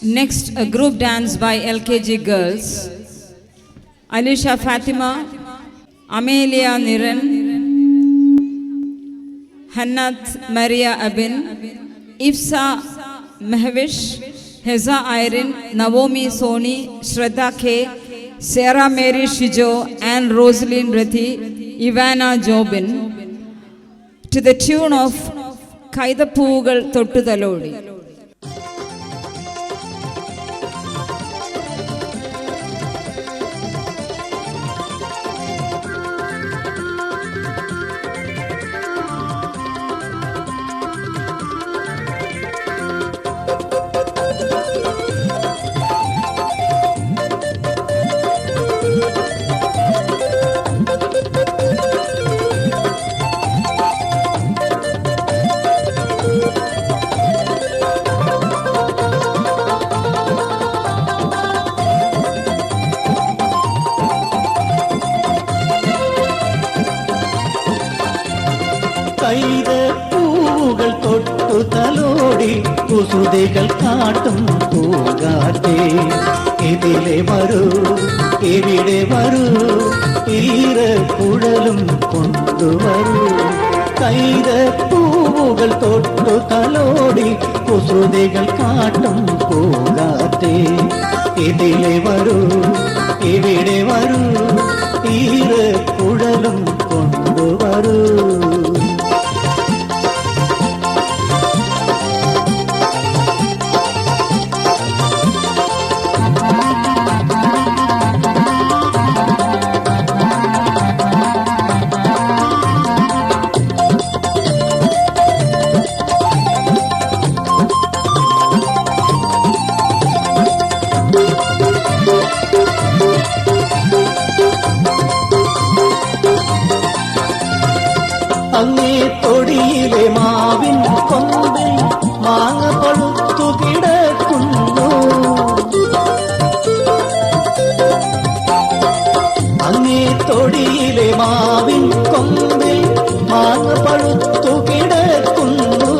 Next, a group dance by LKG girls. Alisha Fatima, Amelia Niran, Hannat Maria Abin, Ifsa Mehvish, Heza Irene, Naomi Soni, Shraddha K, Sarah Mary Shijo, and Rosalind Rathi, Ivana Jobin, to the tune of Kaida Poogal Tottu Thalodi. പൂവുകൾ തൊട്ടു തലോടി കുസുതകൾ കാട്ടും പൂങ്കാറ്റേ ഇതിലെ വരൂ ഇവിടെ വരൂ ഈരക്കുഴലും കൊണ്ടുവരൂ കൈത പൂവുകൾ തൊട്ടു തലോടി കുസുതകൾ കാട്ടും പൂങ്കാറ്റേ ഇതിലെ വരൂ ഇവിടെ വരൂ ഈരക്കുഴലും കൊണ്ടുവരൂ. അങ്ങേ തൊടിയിലെ മാവിൻ കൊമ്പിൽ മാങ്ങ പഴുത്തു കിടക്കുന്നു. അങ്ങേ തൊടിയിലെ മാവിൻ കൊമ്പിൽ മാങ്ങ പഴുത്തു കിടക്കുന്നു.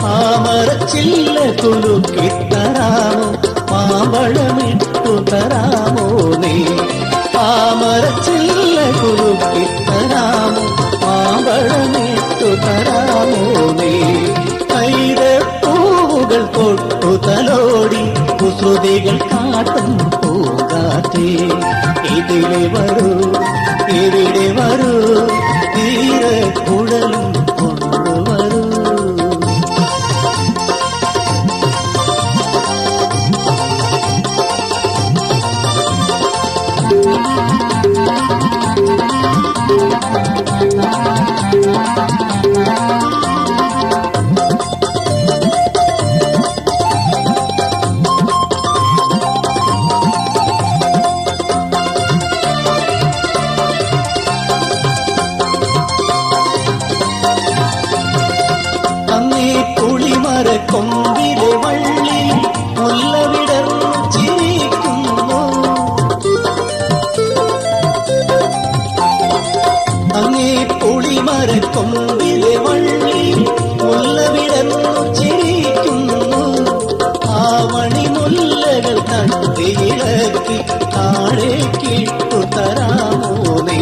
മാമരച്ചില്ല കുലുക്കിത്തരാമോ മാമ്പഴമിട്ടു തരാമോ നീ. മാമരച്ചില്ല കുലുക്കിത്തരാമോ മാമ്പഴമിട്ടു തരാമോ നീ. കൈത പൂവുകൾ തൊട്ടു തലോടി കുസൃതികൾ കാട്ടും പൂങ്കാറ്റേ ഇതിലെ വരൂ ഇവിടെ വരൂ ഈരക്കുഴലും കൊണ്ടുവരൂ. കൊമ്പിലെ വള്ളി മുല്ലവിടർന്നു ചിരിക്കുന്നു. അങ്ങേ പുളിമര കൊമ്പിലെ വള്ളി മുല്ലവിടർന്നു ചിരിക്കുന്നു. ആവണി മുല്ലകൾ തട്ടിയിളക്കി താഴേക്കിട്ടു തരാമോ നീ.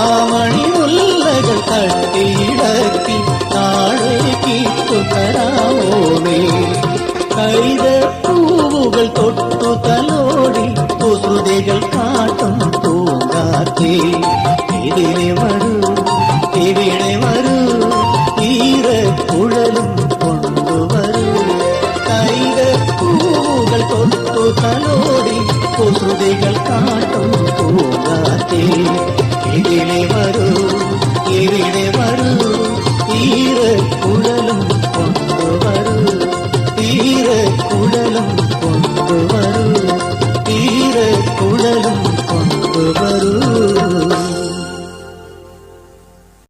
ആവണി മുല്ലകൾ തട്ടിയിളക്കി താഴേക്കിട്ടു തരാമോ നീ. കൈത പൂവുകൾ തൊട്ടു തലോടി കുസൃതികൾ കാട്ടും പൂങ്കാറ്റേ ഇതിലെ വരൂ ഇവിടെ വരൂ ഈരക്കുഴലും കൊണ്ടുവരൂ. കൈത പൂവുകൾ തൊട്ടു തലോടി കുസൃതികൾ കാട്ടും പൂങ്കാറ്റേ ഇതിലെ വരൂ ഇവിടെ വരൂ ഈര